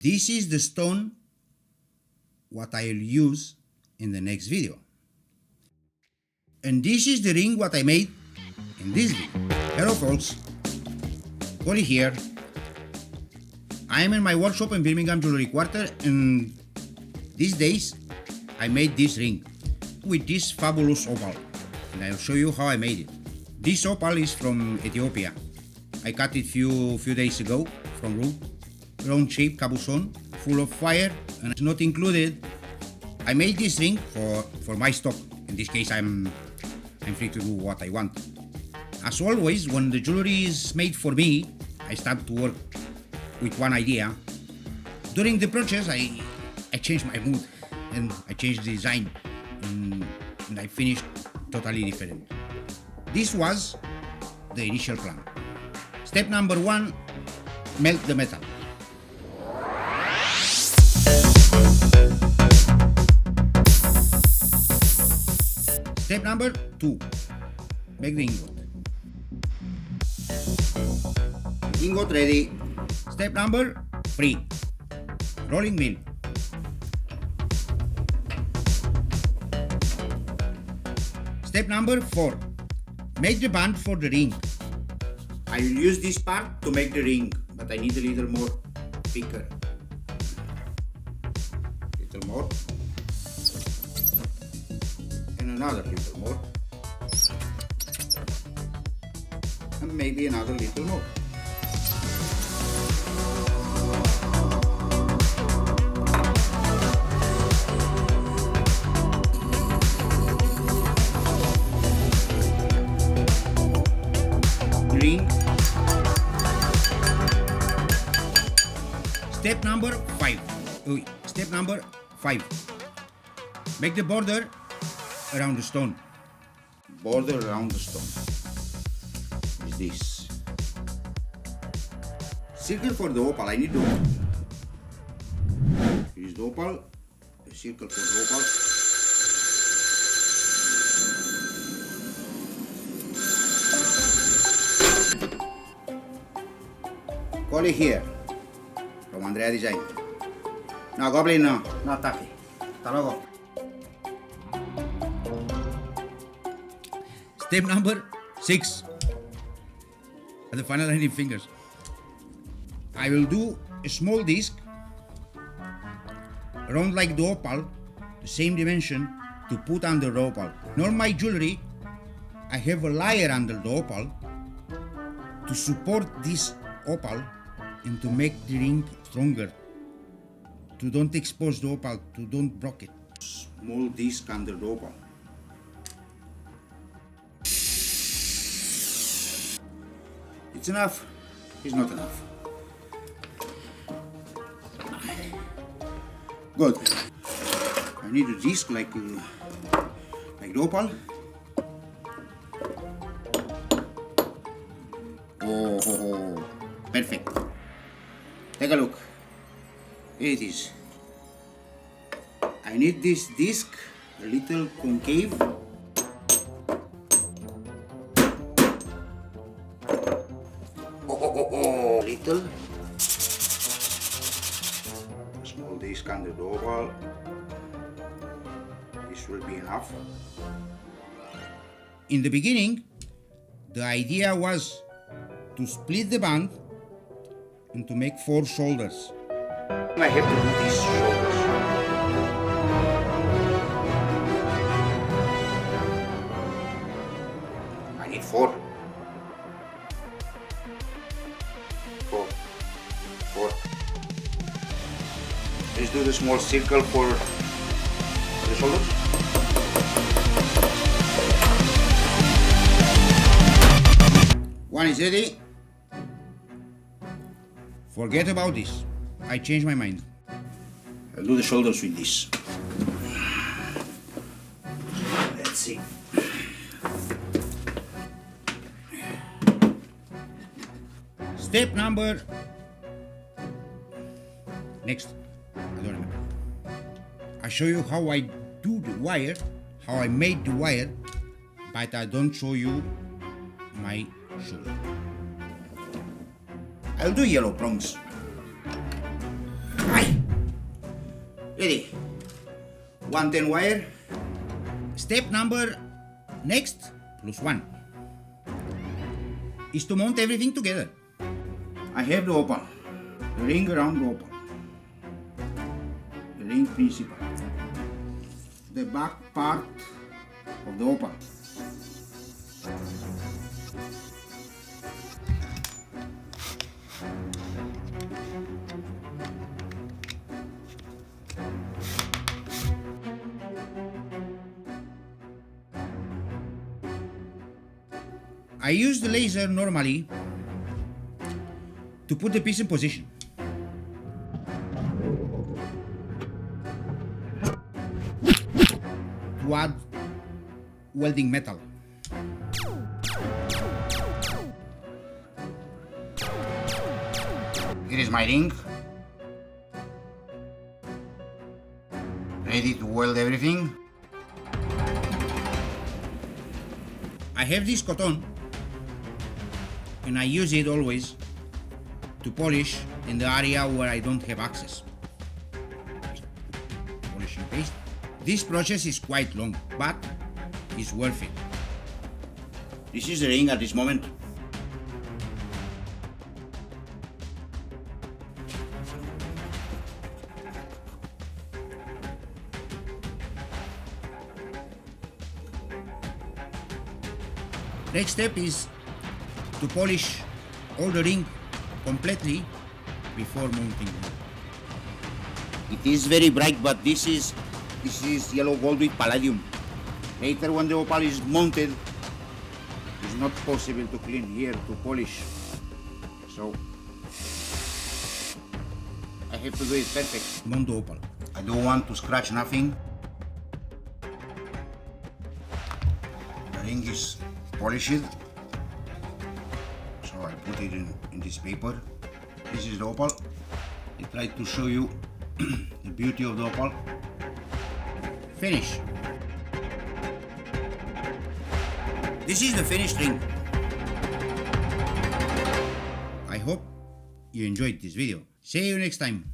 This is the stone what I'll use in the next video. And this is the ring what I made in this video. Hello folks, Colin here. I am in my workshop in Birmingham Jewellery Quarter, and these days I made this ring with this fabulous opal, and I'll show you how I made it. This opal is from Ethiopia. I cut it few days ago from wood, round shape cabochon, full of fire, and it's not included. I made this ring for my stock. In this case, I'm free to do what I want. As always, when the jewelry is made for me, I start to work with one idea. During the process, I changed my mood and I changed the design, and I finished totally different. This was the initial plan. Step number 1, melt the metal. Step number 2, make the ingot. Ingot ready. Step number 3, rolling mill. Step number 4, make the band for the ring. I will use this part to make the ring, but I need a little more thicker. Little more. And another little more. And maybe another little more. Ring. Step number 5. Step number 5. Make the border around the stone. Border around the stone is this. Circle for the opal. I need the opal. Here is the opal. A circle for the opal. Colin here from Andrea Design. No, Goblin, no ataque. Hasta luego. Step number 6. At the final ending fingers. I will do a small disc round like the opal, the same dimension, to put under the opal. In all my jewelry, I have a layer under the opal to support this opal and to make the ring stronger, to don't expose the opal, to don't break it. Small disc under the opal. It's enough. It's not enough. Good. I need a disc like the opal. Oh, perfect. Take a look. Here it is. I need this disc a little concave. Little. Small disc under the opal. This will be enough. In the beginning, the idea was to split the band and to make 4 shoulders. I have to do these shoulders. I need 4. 4. Let's do the small circle for the shoulders. One is ready. Forget about this. I changed my mind. I'll do the shoulders with this. Let's see. Step number... Next. I don't remember. I show you how I do the wire, how I made the wire, but I don't show you my shoulder. I'll do yellow prongs. Ready. 110 wire. Step number next +1 is to mount everything together. I have the opal, the ring around the opal, the ring principal, the back part of the opal. I use the laser normally to put the piece in position. To add welding metal. Here is my ring. Ready to weld everything. I have this cotton and I use it always to polish in the area where I don't have access. Polish and paste. This process is quite long, but it's worth it. This is the ring at this moment. Next step is to polish all the ring completely before mounting. It is very bright, but this is yellow gold with palladium. Later, when the opal is mounted, it's not possible to clean here to polish. So I have to do it perfect. Mount the opal. I don't want to scratch nothing. The ring is polished. So I put it in this paper. This is the opal. I tried to show you the beauty of the opal. Finish. This is the finished ring. I hope you enjoyed this video. See you next time.